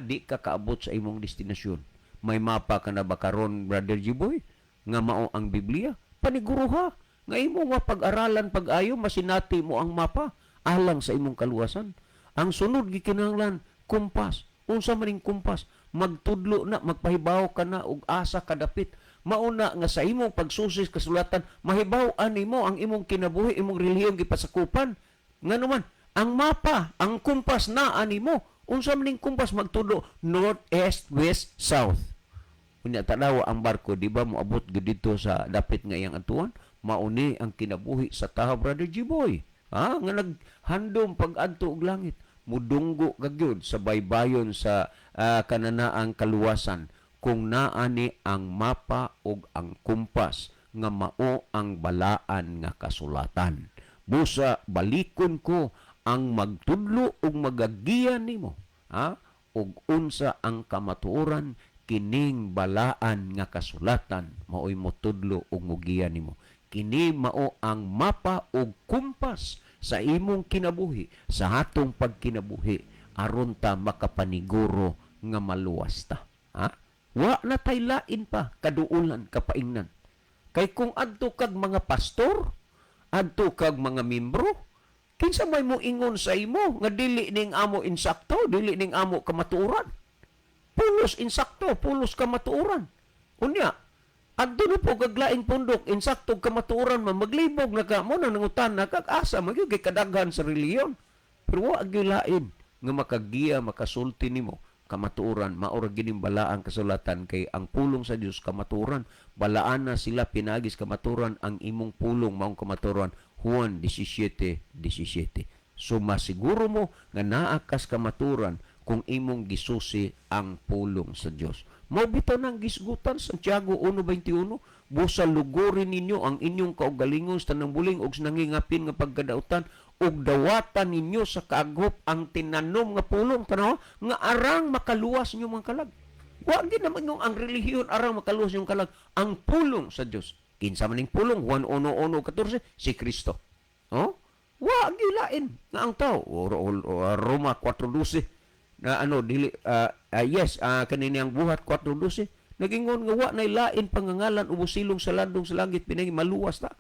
di ka kaabot sa imong destinasyon. May mapa ka na ba karon, Brother G-Boy? Nga mao ang Biblia? Paniguro ha. Nga imo nga pag-aralan pag-ayo, masinati mo ang mapa alang sa imong kaluwasan. Ang sunod gikinahanglan, kumpas. Unsa maning kumpas? Magtudlo na, magpahibaw ka na og asa kadapit. Mauna nga sa imong pagsusis kasulatan, mahibaw-an nimo ang imong kinabuhi, imong relihiyon gipasakupan. Nga naman, ang mapa, ang kumpas na animo. Unsa maning kumpas magtudlo? North, East, West, South. Unya tanawa ang barko, di ba moabot gid dito sa dapit nga iyang atuan? Mauni ang kinabuhi sa taha, Brother G-Boy. Nga naghandom pag-adto og langit. Mudunggo gagyod sa baybayon sa kananaang kaluwasan kung naani ang mapa ug ang kumpas nga mao ang balaan nga kasulatan. Busa balikon ko ang magtudlo ug magagiya nimo, ug unsa ang kamatuoran kining balaan nga kasulatan mao'y motudlo ug mogiya nimo. Kini mao ang mapa ug kumpas sa imong kinabuhi, sa hatong pagkinabuhi aron ta makapaniguro nga maluwas ta. Wa na tay lain pa kaduulan kapaingnan. Kay kung adto kag mga pastor, adto kag mga membro, kinsa may mo ingon sa imo nga dili ning amo insakto, dili ning amo kamatuoran. Pulos insakto, pulos kamatuoran. Unya, adto na po kag laing pundok, insakto kamatuoran man maglibog na ka mo na nangutan na kag asa magyud kay kadaghan sa reliyon. Pero wa gyud lain nga makagiya makasulti nimo kamatuoran, maura gining balaan kasulatan kay ang pulong sa Dios kamatuoran. Balaan na sila pinagis kamatuoran, ang imong pulong maong kamatuoran. Juan 17:17. So masiguro mo nga naa kas kamatuoran kung imong gisusi ang pulong sa Dios. Mao bitaw nang gisgutan Santiago 1:21, busa lugorin ninyo ang inyong kaugalingon sa tanang buling ug sa nangingapin nga pagkadautan ug dawatan ninyo sa kaagop ang tinanom nga pulong tanaw nga arang makaluwas ninyo mga kalag. Wa gid naman yung ang relihiyon arang makaluwas yung kalag, ang pulong sa Dios. Kinsa man ning pulong? Juan 1:14 si Kristo. Wa gid lain nga ang tao Roma 4:12 na dili kanini ang buhat 4:12 nagingon nga wa nay lain pangangalan o silong sa landong sa langit pinagi maluwas ta.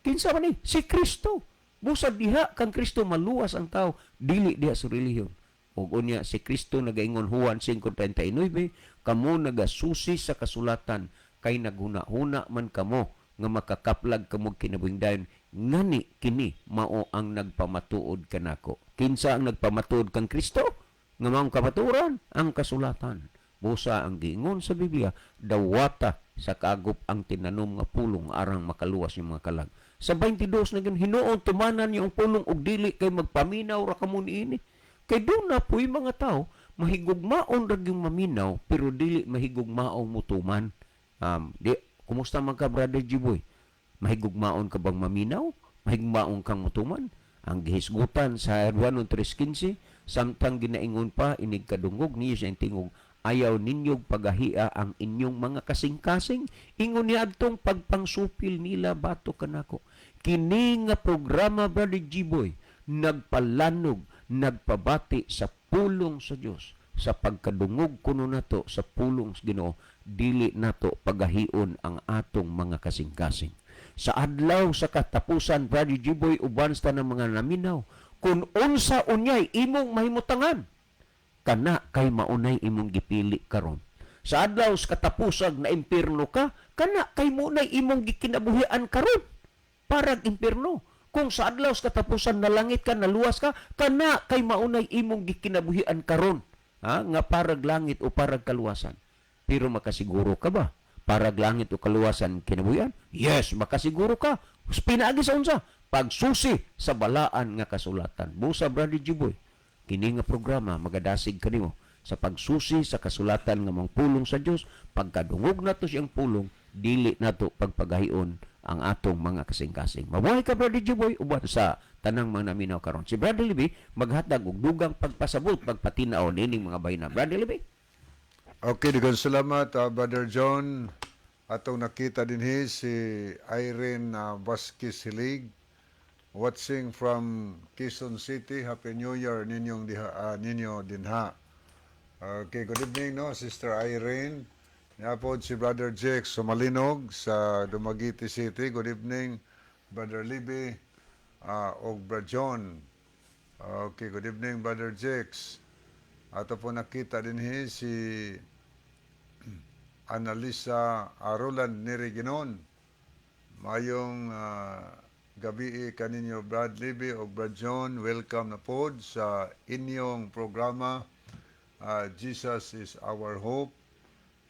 Kinsa man ni? Si Kristo. Busa diha kang Kristo maluwas ang tao, dili diha sa relihiyon. Ug unya si Kristo nagaingon Juan 5:39, kamo nagasusi sa kasulatan kay naghuna-huna man kamo nga makakaplag kamo kinabuhing dayon ngani kini mao ang nagpamatuod kanako. Kinsa ang nagpamatuod kang Kristo? Nga maong kamaturan ang kasulatan. Busa ang giingon sa Biblia, dawata sa kagop ang tinanom nga pulong arang makaluwas yung mga kalag. Sa 22 na hinuon tumanan yung pulong og dili kay magpaminaw ra kamo niini. Kay doon na po'y mga tao mahigugmaon ra yung maminaw pero dili mahigugmaon mutuman. Kumusta man ka, Brother Jiboy? Mahigugmaon ka bang maminaw? Mahigugmaon kang mutuman? Ang gihisgutan sa 1:3:15, samtang ginaingon pa, inig kadungog niyo sa tingog, ayaw ninyong pagahia ang inyong mga kasing-kasing, ingon niya adtong pagpangsupil nila bato kanako. Kini nga programa, Brother Jiboy, nagpalanog, nagpabati sa pulong sa Dios, sa pagkadungog kuno nato sa pulong sa Ginoo, dili nato pagahion ang atong mga kasing-kasing. Sa adlaw sa katapusan, Brother Jiboy, uban sa ng mga naminaw, kung unsa unyay imong mahimutangan, kana kay maunay imong gipili karon. Sa adlaw sa katapusag na impierno ka, kana kay maunay imong gikinabuhian karon. Parag impierno. Kung sa adlaw sa katapusan na langit ka, naluwas ka, kana kay maunay imong gikinabuhian karon. Nga parag langit o parag kaluwasan. Pero makasiguro ka ba? Parag langit o kaluwasan kinabuhian? Yes, makasiguro ka. Pinaagi sa unsa? Pagsusi sa balaan nga kasulatan. Busa, Brother Jiboy, kini nga programa magadasig kanimo sa pagsusi sa kasulatan nga mga pulong sa Dios. Pagkadungog nato siyang pulong, dili nato pagpagahion ang atong mga kasing-kasing. Mabuhay ka, Brother Jiboy, uban sa tanang mga naminaw karon. Si Brother Libby maghatag og dugang pagpasabot, pagpatinaw nining mga bayna. Brother Libby. Okay, daghang salamat, Brother John. Atong nakita dinhi si Irene Vasquez Hilig, watching from Quezon City. Happy New Year ninyo dinha. Okay, good evening, no, Sister Irene. Napod si Brother Jake Sumalinog sa Dumaguete City. Good evening, Brother Libby o Brother John. Okay, good evening, Brother Jakes. Ato po nakita din si Annalisa Roland Neriginon. Mayong gabi kaninyo, Brad Libby o Brad John. Welcome na po sa inyong programa, Jesus is Our Hope.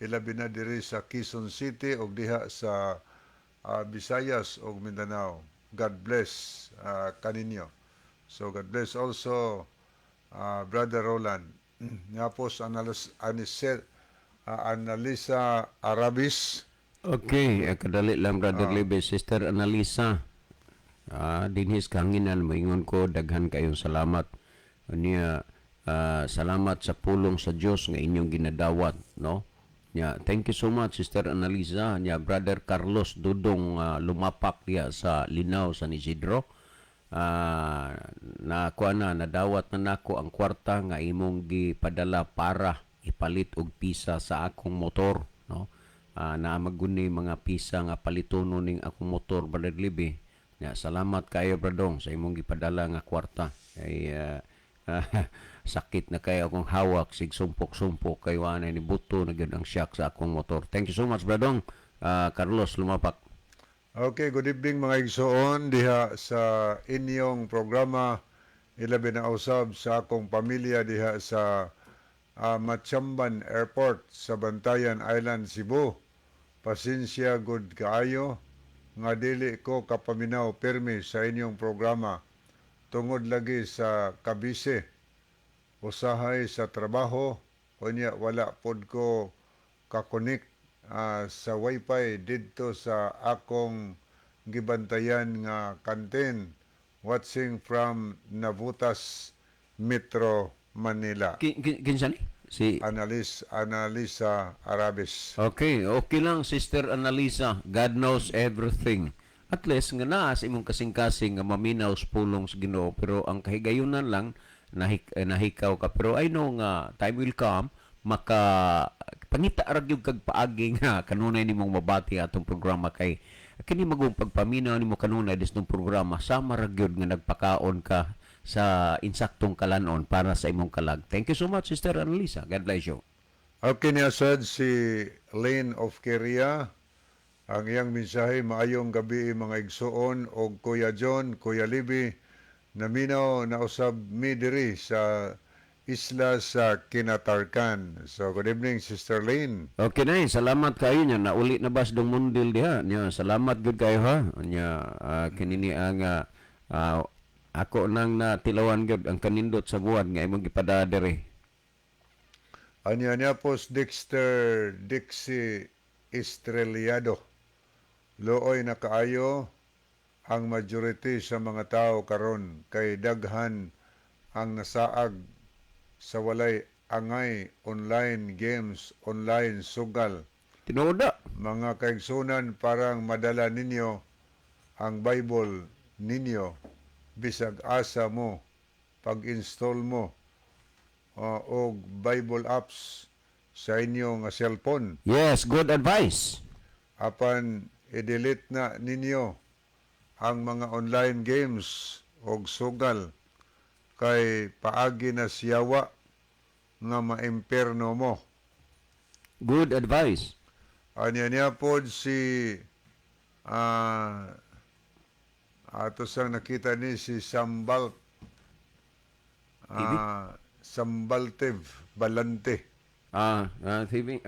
Ilabi na diri sa Quezon City o diha sa Visayas o Mindanao. God bless kaninyo. So God bless also Brother Roland. Napos Annalisa Arabis. Okay, kadali lang, Brother Libby. Sister Annalisa, dinhis kahanginan, maingon ko, daghan kayong salamat. Niya, salamat sa pulong sa Dios nga inyong ginadawat, no? Yeah, thank you so much, Sister Annalisa. Yeah, Brother Carlos Dudong lumapak diya sa Linaw, San Isidro. Nadawat na nako ang kwarta nga imong gipadala para ipalit og pisa sa akong motor, no? Na maguni mga pisa nga palitono ning akong motor, Brother Libby. Yeah, salamat kayo, Bradong, sa imong gipadala nga kwarta. Ay sakit na kayo akong hawak, sig sumpok-sumpok kayo anay ni buto na gyud ang shock sa akong motor. Thank you so much, Bradong. Carlos lumapak. Okay, good evening mga igsoon diha sa inyong programa. Ilabi na usab sa akong pamilya diha sa Machamban Airport sa Bantayan Island, Cebu. Pasensya good kaayo nga dili ko kapaminaw permi sa inyong programa tungod lagi sa kabise, usahay sa trabaho, unya wala pod ko kakonek sa wifi didto sa akong gibantayan nga kantin, watching from Navutas, Metro Manila. Kinsa ni? Si Annalisa Arabis. Okay lang, Sister Annalisa. God knows everything. At least nga naa sa imong kasing-kasing nga maminaw sa pulong sa Ginoo, pero ang kahigayunan lang nahikaw ka, pero I know nga time will come pangita ra gyud kag paagi nga kanunay nimong mabati atong programa kay kini magong pagpaminaw nimo kanunay disnong programa sama ra gyud nga nagpakaon ka sa insaktong kalanon para sa imong kalag. Thank you so much, Sister Annalisa. God bless you. Okay niya sad si Lane of Keria. Ang iyang mensahe, maayong gabi mga igsoon o Kuya John, Kuya Libby, naminaw na usab mi diri sa isla sa Kinatarkan. So good evening Sister Lane. Okay na salamat kayo niya. Nauli na bas dong mundil diha. Nya, salamat good kayo ha. Nya, kinini ang ako nang natilawan gud ang kanindot sa buwan nga imong gipada diri. Anya niya pos Dexter Dixie Estreliado. Looy na kaayo ang majority sa mga tao karon kay daghan ang nasaag sa walay angay online games, online sugal. Tinuoda. Mga kaigsunan parang madala ninyo ang Bible ninyo bisag asa mo pag-install mo og Bible apps sa inyo nga cellphone Yes, good advice. apan i-delete na ninyo ang mga online games og sugal kay paagi na siyawa nga maimperno mo. Good advice. Anya niya pod si ato sang nakita ni si TV? Sambaltev Balante. TV.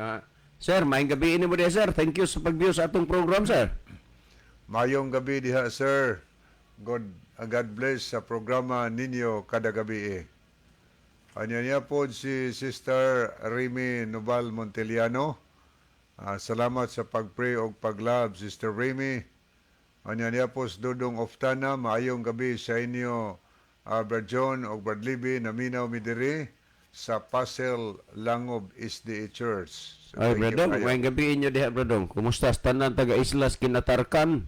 Sir, maayong gabi ini mo diha, sir. Thank you sa pag-view sa atong program, sir. Mayong gabi diha sir. God bless sa programa ninyo kada gabi. Anya niya po si Sister Remy Nubal Monteliano. Salamat sa pag-pray o pag-love, Sister Remy. Anya niya po si Dudong Oftana. Maayong gabi sa inyo, Brad John o Brad Libby, naminaw mi diri sa Pasel Langob SDA Church. So, Ay, thank you Bradong, kayo. maayong gabi inyo diha, Bradong. Kumusta sa tanan taga Islas Kinatarkan?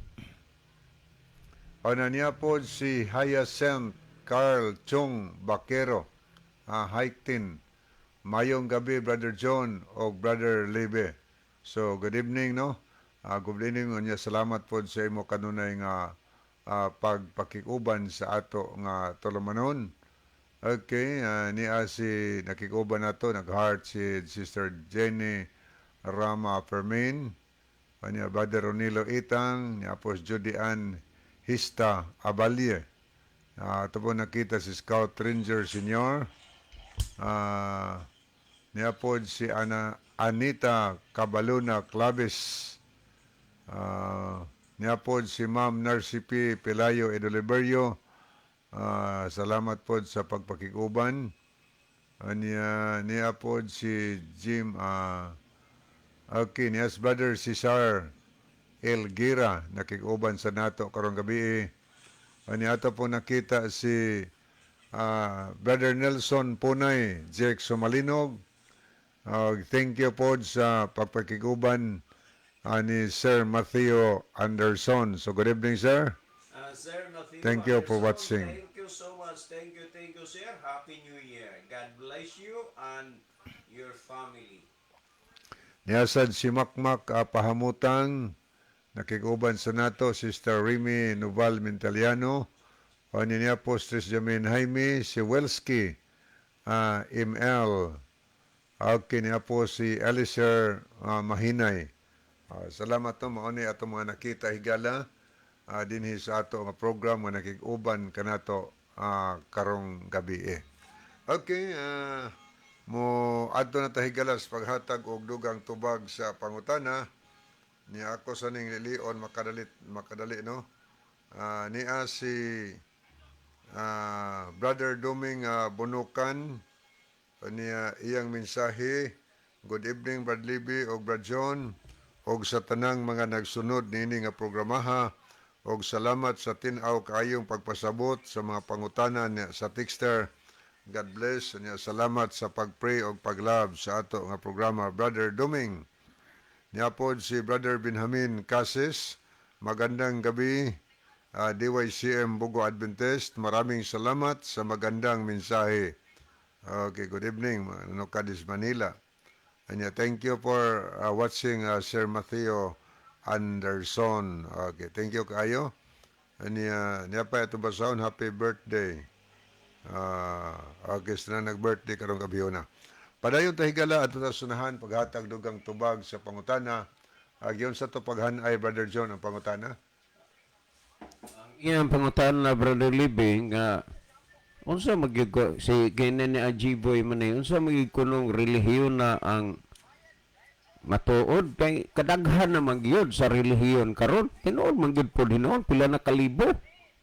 Ano niya po si Hyacinth Carl Chung Bakero, Haiktin. Mayong gabi, Brother John o Brother Lebe. So, good evening, no? Good evening, unya salamat po sa imo kanunay nga pagpakikuban sa ato nga tulumanon. Okay, niya si nakikuban nato, nag-heart si Sister Jenny Rama Fermin, niya Brother Ronilo Itang, niya po si Judy Ann Hista Abalye. Ito po nakita si Scout Ranger Senior. Niya po si Anita Cabaluna Claves. Niya po si Ma'am Narcy P. Pelayo Edoliberio. Salamat po sa pagpakikuban. Niya po si Jim. Okay, niya si Brother Cesar Elgira nakikuban sa nato karong gabi. Niya po nakita si Brother Nelson Punay, Jake Sumalinog. Thank you po sa pagpakikuban ni Sir Matthew Anderson. So good evening, sir. Sir Matthew Thank you for Anderson, watching. Thank you so much. Thank you, sir. Happy New Year. God bless you and your family. Niyasad si Makmak pahamutang nakikuban sa nato Sister Remy Noval Mentaliano. O niya po Stres Jamin Jaime, si Welski, ML. Okay niya po si Alicer Mahinay. Salamat to mauni ato mga nakita higala dinhi sa ato nga program nga nakikuban kanato karong gabi. Okay, mo adto na tahigalas paghatag og dugang tubag sa pangutana niya ako sa ning lilion makadali no. Niya si Brother Doming Bunukan niya iyang mensahe. Good evening Brad Libby o Brad John og sa tanang mga nagsunod niini nga programaha og salamat sa tin-aw kaayong pagpasabot sa mga pangutana niya sa texter. God bless niya salamat sa pagpray og paglove sa ato nga programa Brother Doming. Niya pod si Brother Benjamin Cases. Magandang gabi. DYCM Bugo Adventist, maraming salamat sa magandang mensahe. Okay, good evening, Nukadis, Manila. And thank you for watching Sir Matthew Anderson. Okay, thank you kayo. And niya pa ito basaon, happy birthday. Okay, na nag-birthday karong gabi na. Padayon tahigala at sunahan paghatag dugang tubag sa pangutana Agyon sa to paghanay, Brother John, ang pangutana. Iyang pangutan na Brother Libby nga unsa magigo si kinin ni Ajiboy man unsa magikunong relihiyon na ang matuod kay kadaghan na magyud sa relihiyon karon tinuod man gyud pod hinuon pila na kalibo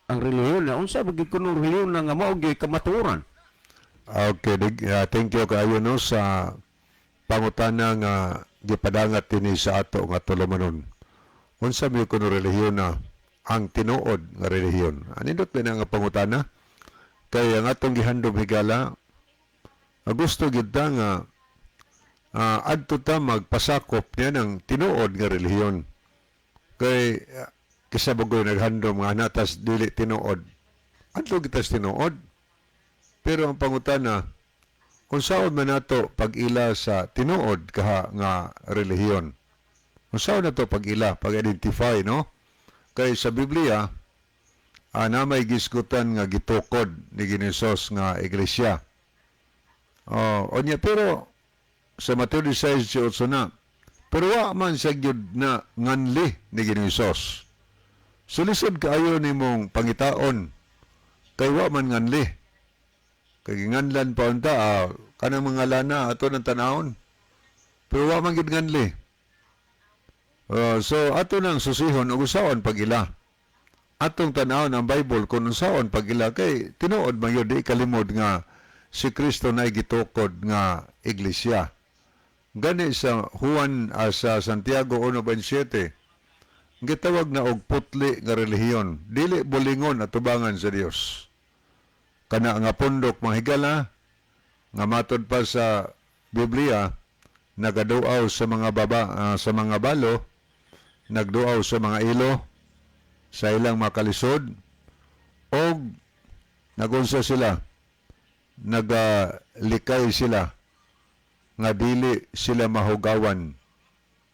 ang relihiyon na unsa magikunong relihiyon na nga mao gyud kamatuoran. Okay, thank you kayo no sa pangutana nga gipadangat dinhi sa ato nga tulumanon. Unsa may kuno relihiyon na ang tinuod nga relihiyon? Anindot ba na nga pangutana? Kaya ang atong gihandom higala, gusto gid ta nga adto ta magpasakop niya ng tinuod nga relihiyon. Kay kisa bagoy naghandom nga natas dili tinuod. Adto gitas tinuod. Pero ang pangutana, kung saan man nato pag-ila sa tinuod kaha nga relihiyon. Kung saan nato pag-ila, pag-identify, no? Kay sa Biblia, na may gisgutan nga gitukod ni Ginisos nga iglesia. Onya, pero sa Mateo 16:8 na, pero wa man sa gyud na nganli ni Ginisos. Sulisod kaayo nimong pangitaon, kay wa man nganli. Kay nganlan pa unta, kanang mga lana ato ng tanahon. Pero wa man gyud nganli. So ato nang susihon ug usaon pag-ila. Atong tanawon ang Bible kung unsaon pag-ila kay tinuod man gyud di kalimod nga si Kristo na gitukod nga iglesia. Gani sa Juan sa Santiago 1:27 gitawag na og putli nga relihiyon, dili bulingon at tubangan sa Dios. Kana nga pundok mahigala nga matod pa sa Biblia nagaduaw sa mga sa mga balo, nagduaw sa mga ilo sa ilang makalisod o nagunsa sila nagalikay sila nga dili sila mahugawan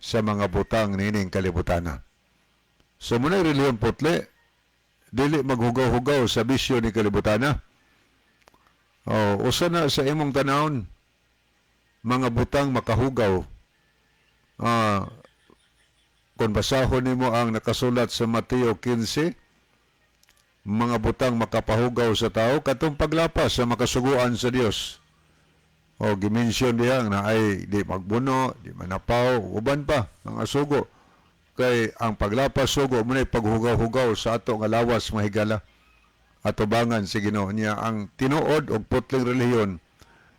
sa mga butang nining kalibutana. So muna reliyon putli, dili maghugaw-hugaw sa bisyo ni kalibutana. Usa na sa imong tanawon, mga butang makahugaw. Kung basahon nimo ang nakasulat sa Mateo 15, mga butang makapahugaw sa tao katong paglapas sa makasuguan sa Dios. Gimensyon diha na ay di magbuno, di manapaw, uban pa mga sugo. Kay ang paglapas sugo mo na paghugaw-hugaw sa ato nga lawas mahigala. Atubangan si Ginoo niya ang tinuod og putling relihiyon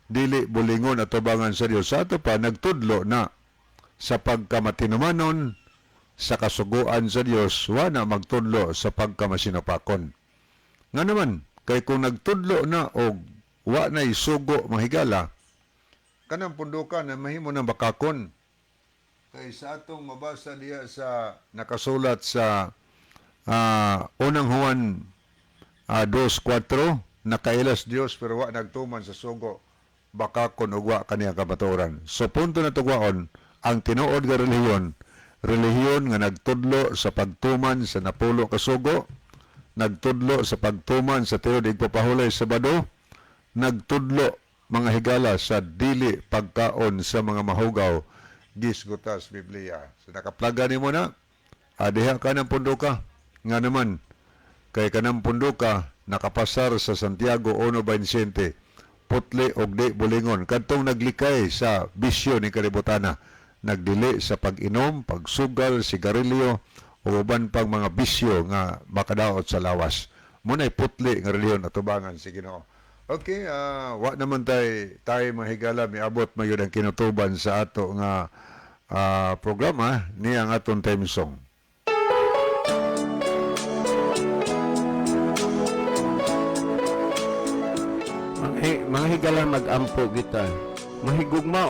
dili bulingon atubangan sa Dios. Sa ato pa nagtudlo na sa pagkamatinumanon sa kasuguan sa Dios, wala magtudlo sa pagkamasinapakon. Nga naman, kay kung nagtudlo na og wa na isugo mahigala, kanang pundukan na mahimo ng bakakon. Kay sa atong mabasa diya sa nakasulat sa unang Juan 2:4, nakailas Dios pero wa nagtuman sa sugo, bakakon ug wa kaniya kabaturan. So punto na tugwaon, ang tinuod nga relihiyon nga nagtudlo sa pagtuman sa napulo ka sugo, nagtudlo sa pagtuman sa tinud igpapahulay sa bado, nagtudlo mga higala sa dili pagkaon sa mga mahugaw gisgutas Biblia. So nakaplaga nimo na, diha ka ng punduka. Nga naman, kay kanang punduka nakapasar sa Santiago 1:27, putli og di bulingon kadtong naglikay sa bisyo ni kalibutana, nagdili sa pag-inom, pagsugal, sigarilyo o uban pang mga bisyo nga makadaot sa lawas. Muna'y putli nga reliyon at tubangan si Ginoo. Okay, wa naman tayo mahigala, miabot mayud ang kinutuban sa ato nga programa ni ang aton time song. Mga higala mag-ampo kita. Mahigugma